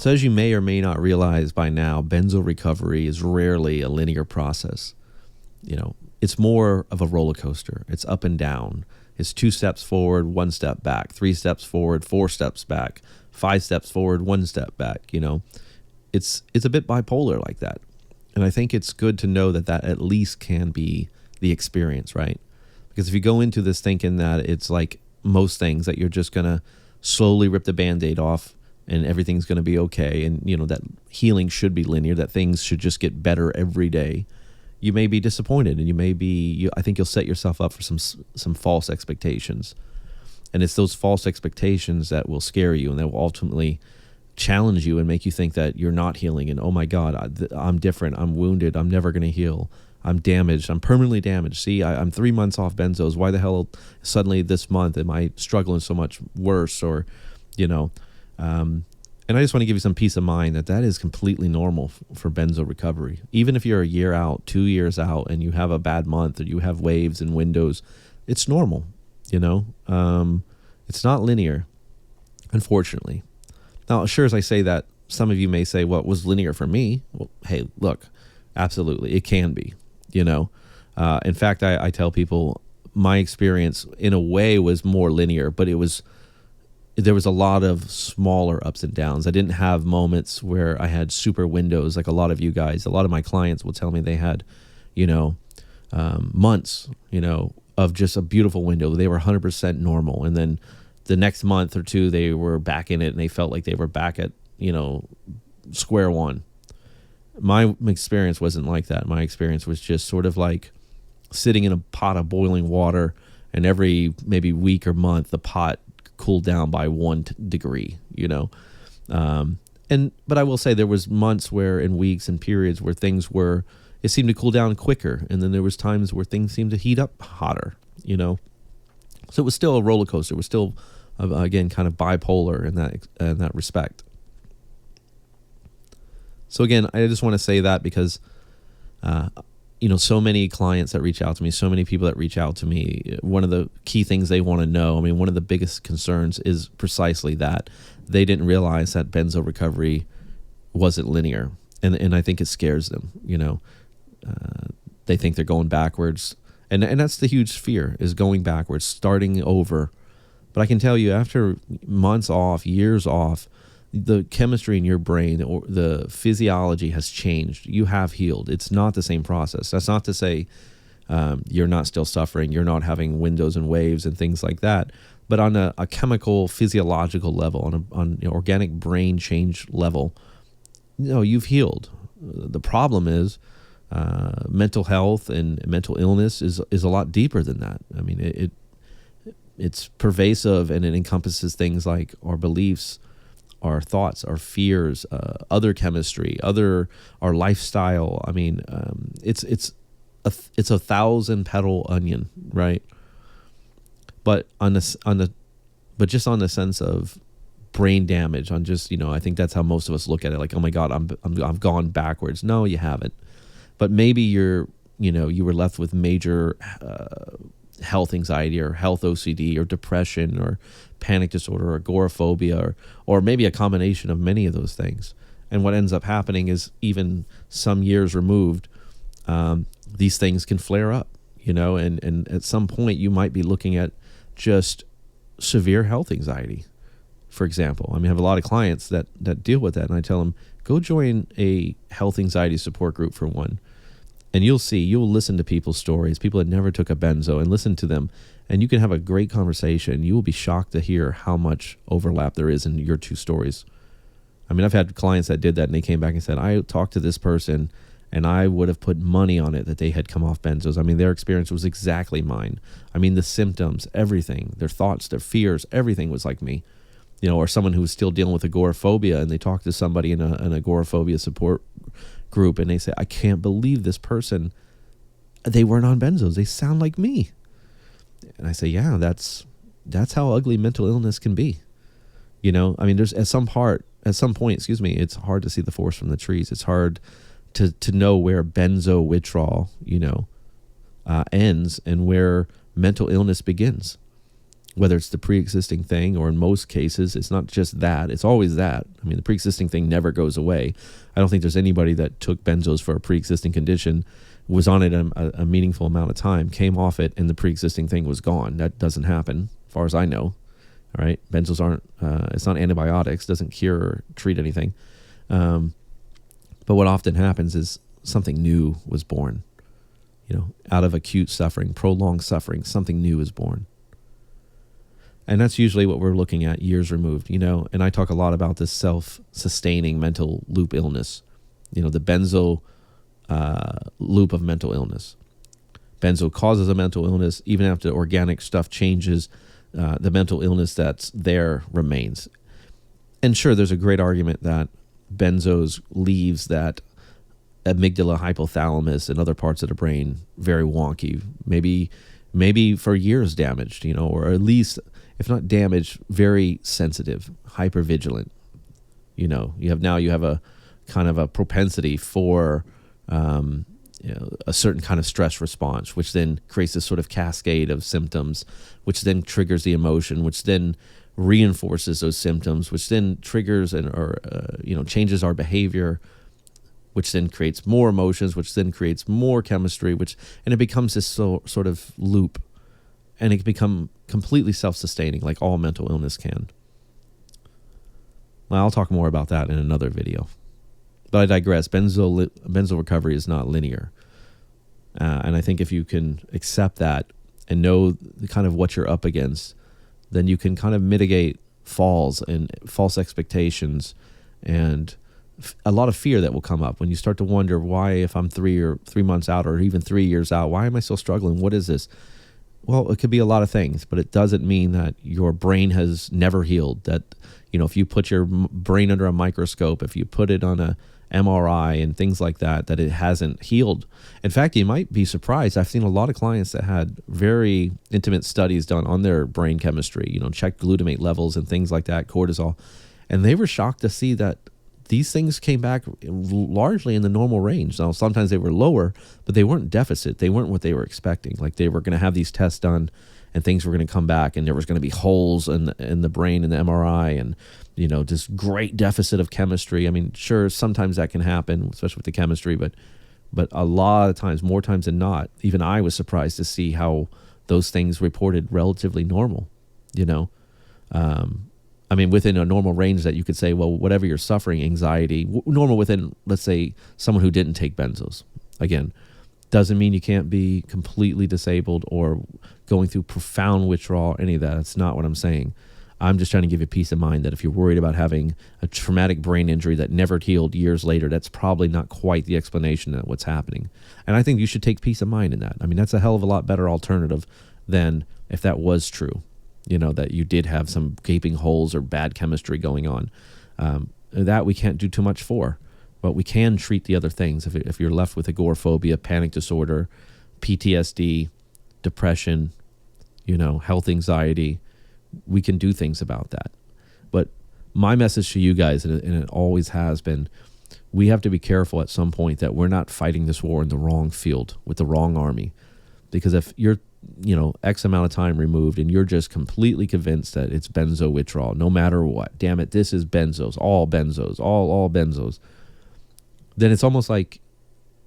So as you may or may not realize by now, benzo recovery is rarely a linear process. It's more of a roller coaster. It's up and down. It's 2 steps forward, 1 step back, 3 steps forward, 4 steps back, 5 steps forward, 1 step back. It's a bit bipolar like that. And I think it's good to know that at least can be the experience, right? Because if you go into this thinking that it's like most things, that you're just going to slowly rip the Band-Aid off and everything's going to be okay, and that healing should be linear, that things should just get better every day, you may be disappointed, and I think you'll set yourself up for some false expectations. And it's those false expectations that will scare you, and that will ultimately challenge you and make you think that you're not healing, and oh my God, I'm different, I'm wounded, I'm never going to heal, I'm damaged, I'm permanently damaged. See, I'm 3 months off benzos. Why the hell suddenly this month am I struggling so much worse? Or, and I just want to give you some peace of mind that is completely normal for benzo recovery. Even if you're a year out, 2 years out, and you have a bad month or you have waves and windows, it's normal. It's not linear, unfortunately. Now, sure, as I say that, some of you may say, well, it was linear for me. Well, hey, look, absolutely, it can be. In fact, I tell people my experience in a way was more linear, but there was a lot of smaller ups and downs. I didn't have moments where I had super windows like a lot of you guys. A lot of my clients will tell me they had, months, of just a beautiful window. They were 100% normal. And then the next month or two, they were back in it and they felt like they were back at, square one. My experience wasn't like that. My experience was just sort of like sitting in a pot of boiling water, and every maybe week or month, the pot cooled down by 1 degree, but I will say there was months where, in weeks and periods where it seemed to cool down quicker, and then there was times where things seemed to heat up hotter, so it was still a roller coaster. It was still again kind of bipolar in that respect. So again, I just want to say that because so many clients that reach out to me, so many people that reach out to me, one of the key things they want to know, one of the biggest concerns is precisely that. They didn't realize that benzo recovery wasn't linear. And I think it scares them, they think they're going backwards. And that's the huge fear, is going backwards, starting over. But I can tell you, after months off, years off, the chemistry in your brain or the physiology has changed. You have healed. It's not the same process. That's not to say you're not still suffering. You're not having windows and waves and things like that. But on a chemical, physiological level, on an organic brain change level, you've healed. The problem is mental health and mental illness is a lot deeper than that. It's pervasive, and it encompasses things like our beliefs, our thoughts, our fears, other chemistry, our lifestyle. It's a 1,000-petal onion, right? But just on the sense of brain damage, on just I think that's how most of us look at it. Like, oh my God, I've gone backwards. No, you haven't. But maybe you were left with major health anxiety or health OCD or depression or panic disorder or agoraphobia or maybe a combination of many of those things. And what ends up happening is, even some years removed, these things can flare up, and at some point you might be looking at just severe health anxiety, for example. I have a lot of clients that deal with that, and I tell them, go join a health anxiety support group for one. And you'll listen to people's stories, people that never took a benzo, and listen to them. And you can have a great conversation. You will be shocked to hear how much overlap there is in your two stories. I've had clients that did that, and they came back and said, I talked to this person, and I would have put money on it that they had come off benzos. Their experience was exactly mine. The symptoms, everything, their thoughts, their fears, everything was like me. Or someone who was still dealing with agoraphobia, and they talked to somebody in an agoraphobia support group, and they say, I can't believe this person, they weren't on benzos, they sound like me. And I say, yeah, that's how ugly mental illness can be. There's at some point, it's hard to see the forest from the trees. It's hard to know where benzo withdrawal ends and where mental illness begins. whether it's the pre-existing thing, or in most cases, it's not just that. It's always that. I mean, the pre-existing thing never goes away. I don't think there's anybody that took benzos for a pre-existing condition, was on it a meaningful amount of time, came off it, and the pre-existing thing was gone. That doesn't happen, as far as I know. All right, benzos aren't. It's not antibiotics. Doesn't cure or treat anything. But what often happens is something new was born. Out of acute suffering, prolonged suffering, something new is born. And that's usually what we're looking at years removed, and I talk a lot about this self-sustaining mental loop illness, the benzo loop of mental illness. Benzo causes a mental illness. Even after organic stuff changes, the mental illness that's there remains. And sure, there's a great argument that benzos leaves that amygdala, hypothalamus, and other parts of the brain very wonky, maybe for years damaged, or at least, if not damaged, very sensitive, hypervigilant. You have a kind of a propensity for a certain kind of stress response, which then creates this sort of cascade of symptoms, which then triggers the emotion, which then reinforces those symptoms, which then triggers or changes our behavior, which then creates more emotions, which then creates more chemistry, and it becomes this sort of loop, and it can become completely self-sustaining, like all mental illness can. Well, I'll talk more about that in another video, but I digress. Benzo recovery is not linear, and I think if you can accept that and know the kind of what you're up against, then you can kind of mitigate falls and false expectations and a lot of fear that will come up when you start to wonder why, if I'm 3 months out or even 3 years out, why am I still struggling? What is this? Well, it could be a lot of things, but it doesn't mean that your brain has never healed. That, if you put your brain under a microscope, if you put it on a MRI and things like that it hasn't healed. In fact, you might be surprised. I've seen a lot of clients that had very intimate studies done on their brain chemistry, checked glutamate levels and things like that, cortisol, and they were shocked to see that these things came back largely in the normal range. Now, sometimes they were lower, but they weren't deficit. They weren't what they were expecting. Like, they were going to have these tests done and things were going to come back and there was going to be holes in the brain in the MRI and, this great deficit of chemistry. I mean, sure, sometimes that can happen, especially with the chemistry, but a lot of times, more times than not, even I was surprised to see how those things reported relatively normal, I mean, within a normal range that you could say, well, whatever you're suffering, anxiety, normal within, let's say, someone who didn't take benzos. Again, doesn't mean you can't be completely disabled or going through profound withdrawal or any of that. That's not what I'm saying. I'm just trying to give you peace of mind that if you're worried about having a traumatic brain injury that never healed years later, that's probably not quite the explanation of what's happening. And I think you should take peace of mind in that. I mean, that's a hell of a lot better alternative than if that was true. That you did have some gaping holes or bad chemistry going on. That we can't do too much for, but we can treat the other things. If you're left with agoraphobia, panic disorder, PTSD, depression, health anxiety, we can do things about that. But my message to you guys, and it always has been, we have to be careful at some point that we're not fighting this war in the wrong field with the wrong army. Because if you're X amount of time removed and you're just completely convinced that it's benzo withdrawal, no matter what, damn it, this is benzos, all benzos, then it's almost like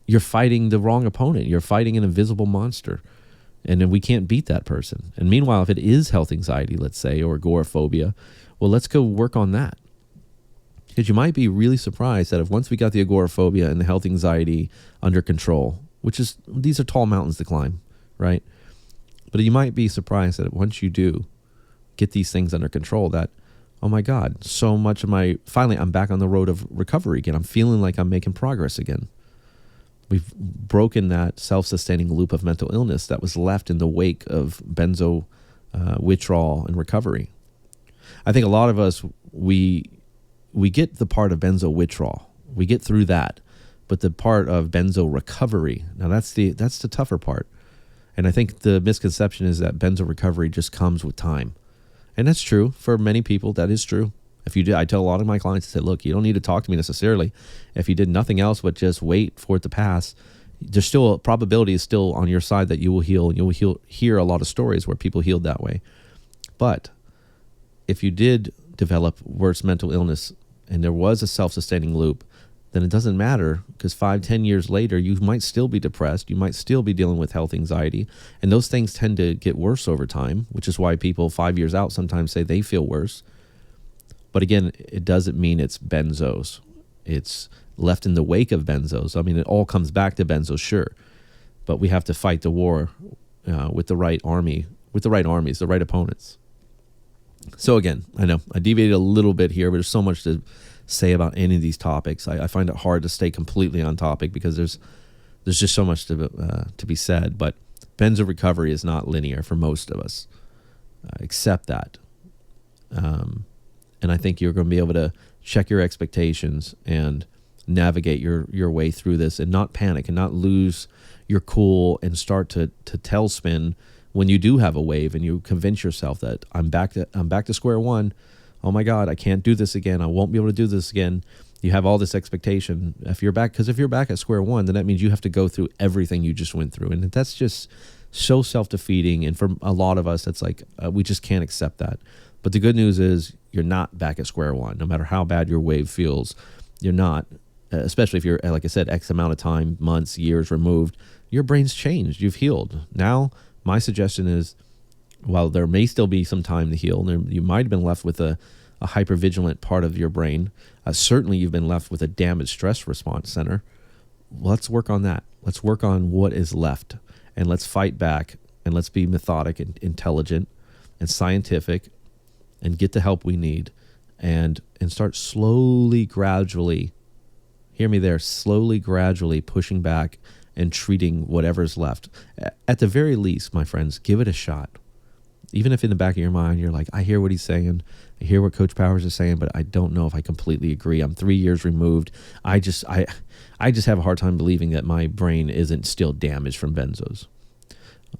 you're fighting the wrong opponent. You're fighting an invisible monster. And then we can't beat that person. And meanwhile, if it is health anxiety, let's say, or agoraphobia, well, let's go work on that. Because you might be really surprised that if once we got the agoraphobia and the health anxiety under control, these are tall mountains to climb, right? But you might be surprised that once you do get these things under control, that, oh my God, so much of finally I'm back on the road of recovery again. I'm feeling like I'm making progress again. We've broken that self-sustaining loop of mental illness that was left in the wake of benzo withdrawal and recovery. I think a lot of us, we get the part of benzo withdrawal. We get through that. But the part of benzo recovery, now that's the tougher part. And I think the misconception is that benzo recovery just comes with time. And that's true. For many people, that is true. If you did, I tell a lot of my clients, I say, look, you don't need to talk to me necessarily. If you did nothing else but just wait for it to pass, there's still a probability is still on your side that you will heal. And you will hear a lot of stories where people healed that way. But if you did develop worse mental illness and there was a self-sustaining loop, then it doesn't matter, because 5-10 years later, you might still be depressed. You might still be dealing with health anxiety. And those things tend to get worse over time, which is why people 5 years out sometimes say they feel worse. But again, it doesn't mean it's benzos. It's left in the wake of benzos. I mean, it all comes back to benzos, sure. But we have to fight the war with the right army, with the right armies, the right opponents. So again, I know I deviated a little bit here, but there's so much to say about any of these topics. I find it hard to stay completely on topic because there's just so much to be said. But benzo recovery is not linear for most of us. Accept that. And I think you're going to be able to check your expectations and navigate your way through this and not panic and not lose your cool and start to tailspin when you do have a wave and you convince yourself that I'm back to square one. Oh my God, I can't do this again. I won't be able to do this again. You have all this expectation. If you're back at square one, then that means you have to go through everything you just went through. And that's just so self-defeating. And for a lot of us, that's like, we just can't accept that. But the good news is you're not back at square one. No matter how bad your wave feels, you're not, especially if you're, like I said, X amount of time, months, years removed, your brain's changed. You've healed. Now, my suggestion is, while there may still be some time to heal, you might have been left with a hypervigilant part of your brain. Certainly you've been left with a damaged stress response center. Let's work on that. Let's work on what is left, and let's fight back, and let's be methodic and intelligent and scientific and get the help we need and start slowly, gradually, hear me there, slowly, gradually pushing back and treating whatever's left. At the very least, my friends, give it a shot. Even if in the back of your mind, you're like, I hear what he's saying. I hear what Coach Powers is saying, but I don't know if I completely agree. I'm 3 years removed. I just have a hard time believing that my brain isn't still damaged from benzos.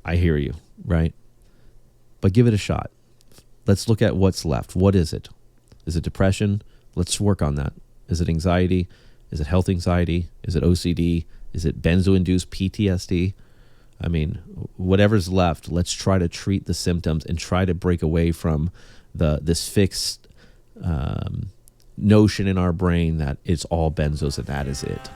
I hear you, right? But give it a shot. Let's look at what's left. What is it? Is it depression? Let's work on that. Is it anxiety? Is it health anxiety? Is it OCD? Is it benzo-induced PTSD? I mean, whatever's left, let's try to treat the symptoms and try to break away from this fixed notion in our brain that it's all benzos and that is it.